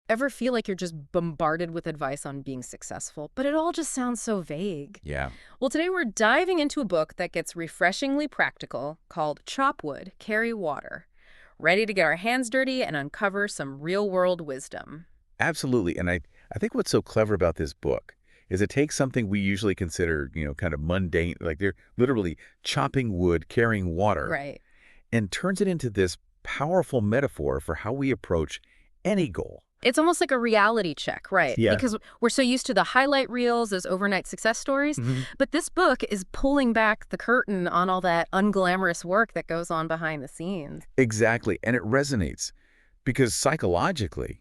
Ever feel like you're just bombarded with advice on being successful, but it all just sounds so vague? Yeah. Well, today we're diving into a book that gets refreshingly practical called Chop Wood, Carry Water. Ready to get our hands dirty and uncover some real-world wisdom. Absolutely. And I think what's so clever about this book is it takes something we usually consider, kind of mundane, like they're literally chopping wood, carrying water, Right. and turns it into this powerful metaphor for how we approach any goal. It's almost like a reality check, right? Yeah. Because we're so used to the highlight reels, those overnight success stories. hmm But this book is pulling back the curtain on all that unglamorous work that goes on behind the scenes. Exactly. And it resonates because psychologically,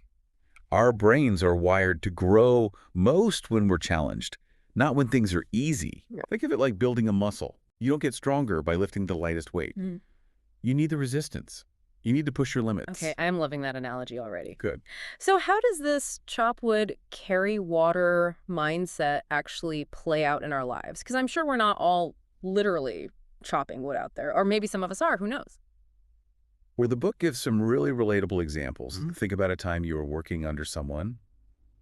our brains are wired to grow most when we're challenged, not when things are easy. Yeah. Think of it like building a muscle. You don't get stronger by lifting the lightest weight. You need the resistance. You need to push your limits. Okay, I'm loving that analogy already. Good. So how does this chop wood, carry water mindset actually play out in our lives? Because I'm sure we're not all literally chopping wood out there, or maybe some of us are, who knows? Where the book gives some really relatable examples. Think about a time you were working under someone,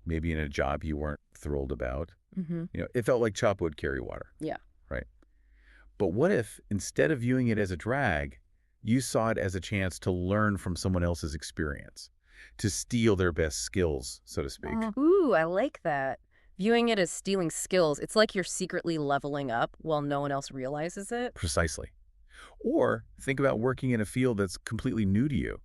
maybe in a job you weren't thrilled about. Mm-hmm. It felt like chop wood, carry water, Yeah. right? But what if, instead of viewing it as a drag, you saw it as a chance to learn from someone else's experience, to steal their best skills, so to speak? Ooh, I like that. Viewing it as stealing skills, it's like you're secretly leveling up while no one else realizes it. Precisely. Or think about working in a field that's completely new to you.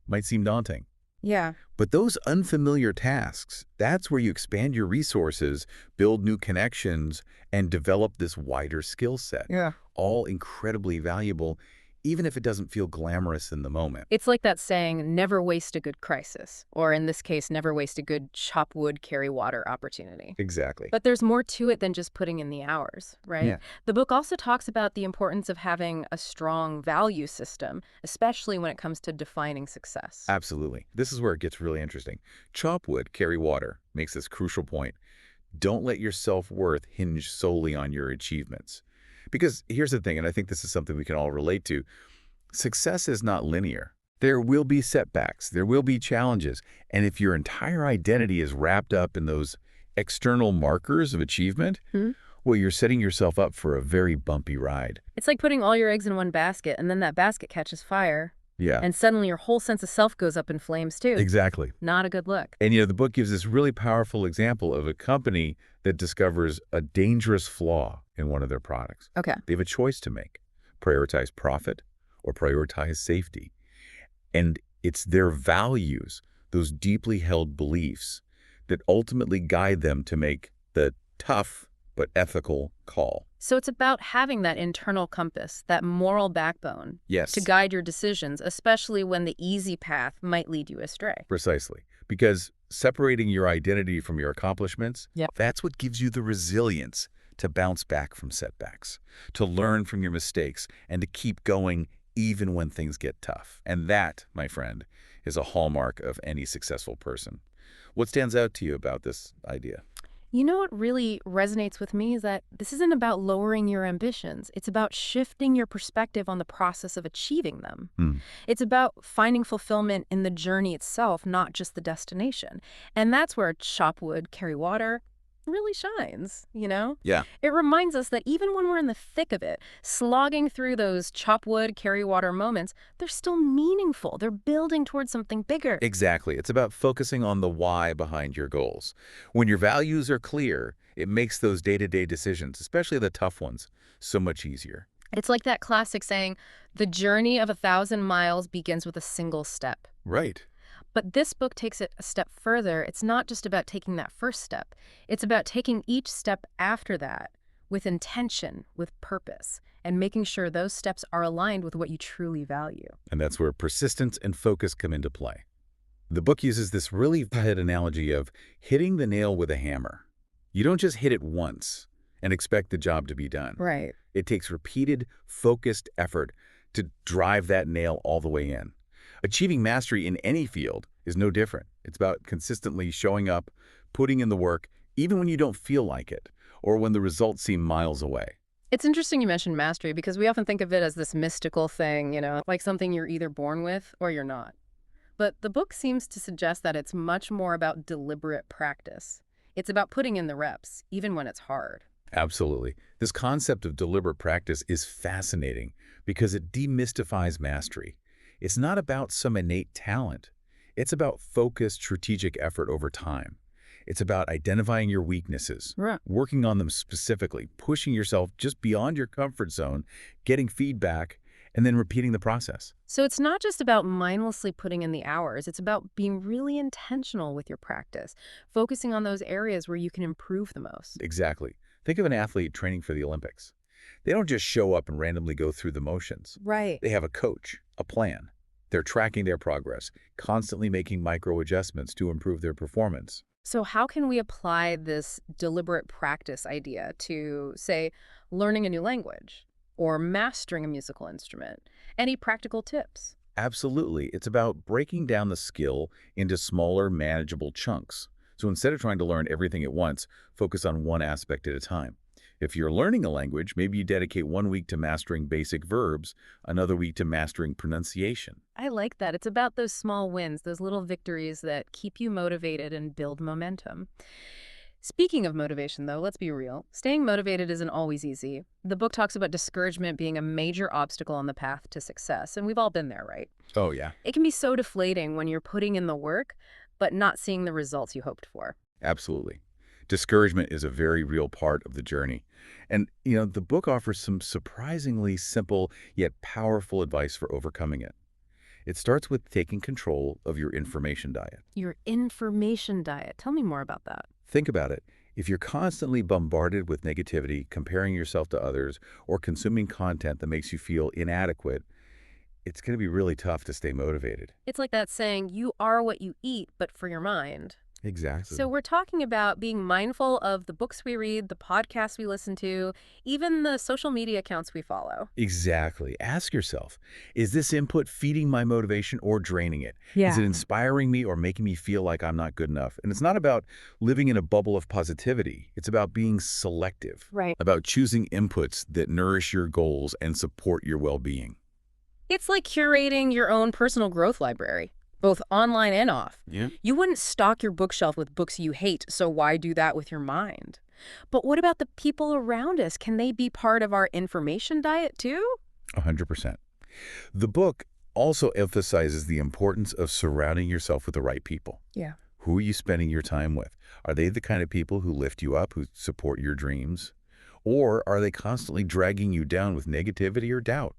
Might seem daunting. Yeah. But those unfamiliar tasks, that's where you expand your resources, build new connections, and develop this wider skill set. Yeah. All incredibly valuable, even if it doesn't feel glamorous in the moment. It's like that saying, never waste a good crisis, or in this case, never waste a good chop wood, carry water opportunity. Exactly. But there's more to it than just putting in the hours, right? Yeah. The book also talks about the importance of having a strong value system, especially when it comes to defining success. Absolutely. This is where it gets really interesting. Chop wood, carry water makes this crucial point. Don't let your self-worth hinge solely on your achievements. Because here's the thing, and I think this is something we can all relate to. Success is not linear. There will be setbacks. There will be challenges. And if your entire identity is wrapped up in those external markers of achievement, well, you're setting yourself up for a very bumpy ride. It's like putting all your eggs in one basket, and then that basket catches fire, Yeah, and suddenly your whole sense of self goes up in flames, too. exactly. Not a good look. And, the book gives this really powerful example of a company that discovers a dangerous flaw in one of their products. Okay. They have a choice to make: prioritize profit or prioritize safety. And it's their values, those deeply held beliefs, that ultimately guide them to make the tough but ethical call. So it's about having that internal compass, that moral backbone, Yes, to guide your decisions, especially when the easy path might lead you astray. precisely. Because separating your identity from your accomplishments, Yep. that's what gives you the resilience to bounce back from setbacks, to learn from your mistakes, and to keep going even when things get tough. And that, my friend, is a hallmark of any successful person. What stands out to you about this idea? You know what really resonates with me is that this isn't about lowering your ambitions. It's about shifting your perspective on the process of achieving them. Hmm. It's about finding fulfillment in the journey itself, not just the destination. And that's where chop wood, carry water really shines, you know? Yeah. It reminds us that even when we're in the thick of it, slogging through those chop wood, carry water moments, they're still meaningful. They're building towards something bigger. Exactly. It's about focusing on the why behind your goals. When your values are clear, it makes those day-to-day decisions, especially the tough ones, so much easier. It's like that classic saying, the journey of 1,000 miles begins with a single step. Right. But this book takes it a step further. It's not just about taking that first step. It's about taking each step after that with intention, with purpose, and making sure those steps are aligned with what you truly value. And that's where persistence and focus come into play. The book uses this really good analogy of hitting the nail with a hammer. You don't just hit it once and expect the job to be done. Right. It takes repeated, focused effort to drive that nail all the way in. Achieving mastery in any field is no different. It's about consistently showing up, putting in the work, even when you don't feel like it, or when the results seem miles away. It's interesting you mentioned mastery because we often think of it as this mystical thing, like something you're either born with or you're not. But the book seems to suggest that it's much more about deliberate practice. It's about putting in the reps, even when it's hard. Absolutely. This concept of deliberate practice is fascinating because it demystifies mastery. It's not about some innate talent. It's about focused, strategic effort over time. It's about identifying your weaknesses, Right. working on them specifically, pushing yourself just beyond your comfort zone, getting feedback, and then repeating the process. So it's not just about mindlessly putting in the hours. It's about being really intentional with your practice, focusing on those areas where you can improve the most. Exactly. Think of an athlete training for the Olympics. They don't just show up and randomly go through the motions. Right. They have a coach, a plan. They're tracking their progress, constantly making micro adjustments to improve their performance. So how can we apply this deliberate practice idea to, say, learning a new language or mastering a musical instrument? Any practical tips? Absolutely. It's about breaking down the skill into smaller, manageable chunks. So instead of trying to learn everything at once, focus on one aspect at a time. If you're learning a language, maybe you dedicate 1 week to mastering basic verbs, another week to mastering pronunciation. I like that. It's about those small wins, those little victories that keep you motivated and build momentum. Speaking of motivation, though, let's be real. Staying motivated isn't always easy. The book talks about discouragement being a major obstacle on the path to success, and we've all been there, right? Oh, yeah. It can be so deflating when you're putting in the work, but not seeing the results you hoped for. Absolutely. Discouragement is a very real part of the journey. And, the book offers some surprisingly simple yet powerful advice for overcoming it. It starts with taking control of your information diet. Your information diet. Tell me more about that. Think about it. If you're constantly bombarded with negativity, comparing yourself to others, or consuming content that makes you feel inadequate, it's going to be really tough to stay motivated. It's like that saying, you are what you eat, but for your mind. Exactly. So we're talking about being mindful of the books we read, the podcasts we listen to, even the social media accounts we follow. Exactly. Ask yourself, is this input feeding my motivation or draining it? Is Yeah. it inspiring me or making me feel like I'm not good enough? And it's not about living in a bubble of positivity. It's about being selective, Right. about choosing inputs that nourish your goals and support your well-being. It's like curating your own personal growth library, both online and off. Yeah. You wouldn't stock your bookshelf with books you hate, so why do that with your mind? But what about the people around us? Can they be part of our information diet too? 100%. The book also emphasizes the importance of surrounding yourself with the right people. Yeah. Who are you spending your time with? Are they the kind of people who lift you up, who support your dreams? Or are they constantly dragging you down with negativity or doubt?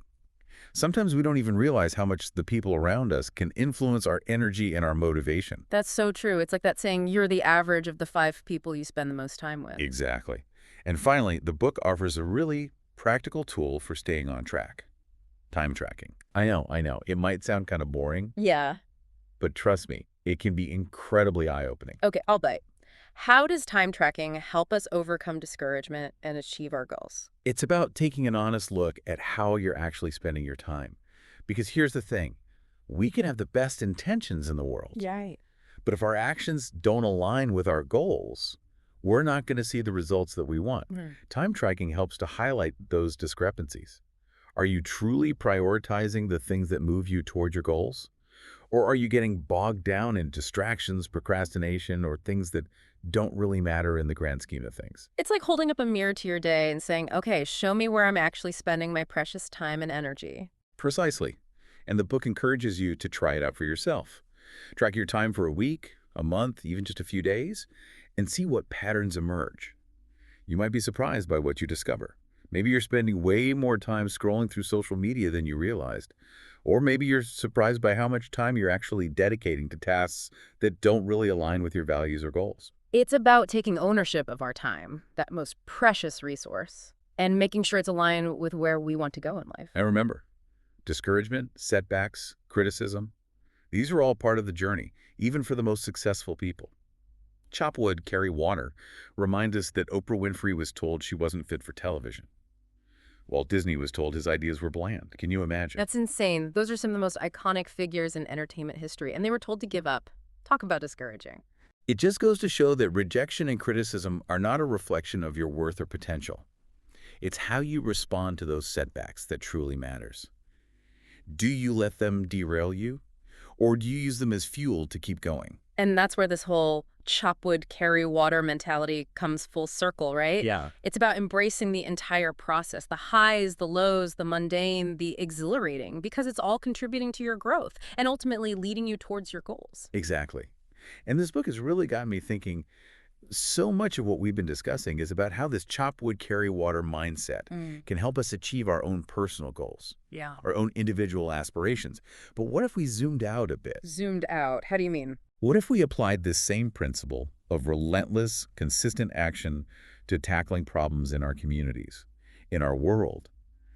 Sometimes we don't even realize how much the people around us can influence our energy and our motivation. That's so true. It's like that saying, you're the average of the 5 people you spend the most time with. Exactly. And finally, the book offers a really practical tool for staying on track. Time tracking. I know. It might sound kind of boring, Yeah. but trust me, it can be incredibly eye-opening. Okay, I'll bite. How does time tracking help us overcome discouragement and achieve our goals? It's about taking an honest look at how you're actually spending your time. Because here's the thing, we can have the best intentions in the world, Right. but if our actions don't align with our goals, we're not going to see the results that we want. Time tracking helps to highlight those discrepancies. Are you truly prioritizing the things that move you toward your goals? Or are you getting bogged down in distractions, procrastination, or things that don't really matter in the grand scheme of things? It's like holding up a mirror to your day and saying, okay, show me where I'm actually spending my precious time and energy. Precisely. And the book encourages you to try it out for yourself. Track your time for a week, a month, even just a few days, and see what patterns emerge. You might be surprised by what you discover. Maybe you're spending way more time scrolling through social media than you realized. Or maybe you're surprised by how much time you're actually dedicating to tasks that don't really align with your values or goals. It's about taking ownership of our time, that most precious resource, and making sure it's aligned with where we want to go in life. And remember, discouragement, setbacks, criticism, these are all part of the journey, even for the most successful people. Chop wood, carry water remind us that Oprah Winfrey was told she wasn't fit for television. Walt Disney was told his ideas were bland. Can you imagine? That's insane. Those are some of the most iconic figures in entertainment history, and they were told to give up. Talk about discouraging. It just goes to show that rejection and criticism are not a reflection of your worth or potential. It's how you respond to those setbacks that truly matters. Do you let them derail you? Or do you use them as fuel to keep going? And that's where this whole chop wood, carry water mentality comes full circle, right? Yeah. It's about embracing the entire process, the highs, the lows, the mundane, the exhilarating, because it's all contributing to your growth and ultimately leading you towards your goals. Exactly. And this book has really got me thinking. So much of what we've been discussing is about how this chop wood, carry water mindset Mm, can help us achieve our own personal goals, yeah. our own individual aspirations. But what if we zoomed out a bit? Zoomed out. How do you mean? What if we applied this same principle of relentless, consistent action to tackling problems in our communities, in our world?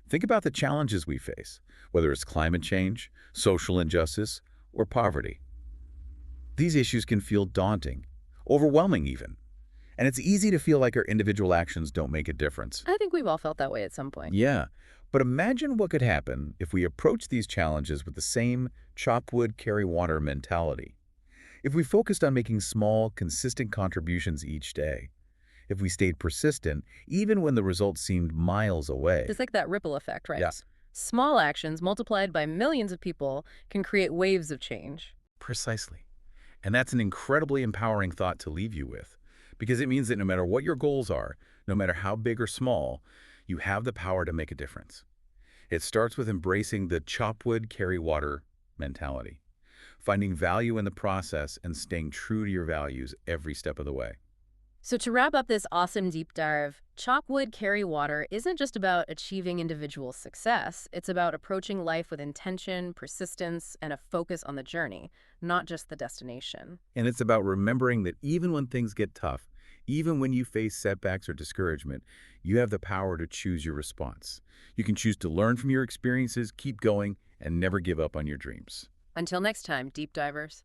Think about the challenges we face, whether it's climate change, social injustice, or poverty. These issues can feel daunting, overwhelming even. And it's easy to feel like our individual actions don't make a difference. I think we've all felt that way at some point. Yeah, but imagine what could happen if we approach these challenges with the same chop wood, carry water mentality. If we focused on making small, consistent contributions each day. If we stayed persistent, even when the results seemed miles away. It's like that ripple effect, right? Yeah, Small actions multiplied by millions of people can create waves of change. precisely. And that's an incredibly empowering thought to leave you with, because it means that no matter what your goals are, no matter how big or small, you have the power to make a difference. It starts with embracing the chop wood, carry water mentality, finding value in the process and staying true to your values every step of the way. So to wrap up this awesome deep dive, chop wood, carry water isn't just about achieving individual success. It's about approaching life with intention, persistence, and a focus on the journey, not just the destination. And it's about remembering that even when things get tough, even when you face setbacks or discouragement, you have the power to choose your response. You can choose to learn from your experiences, keep going, and never give up on your dreams. Until next time, deep divers.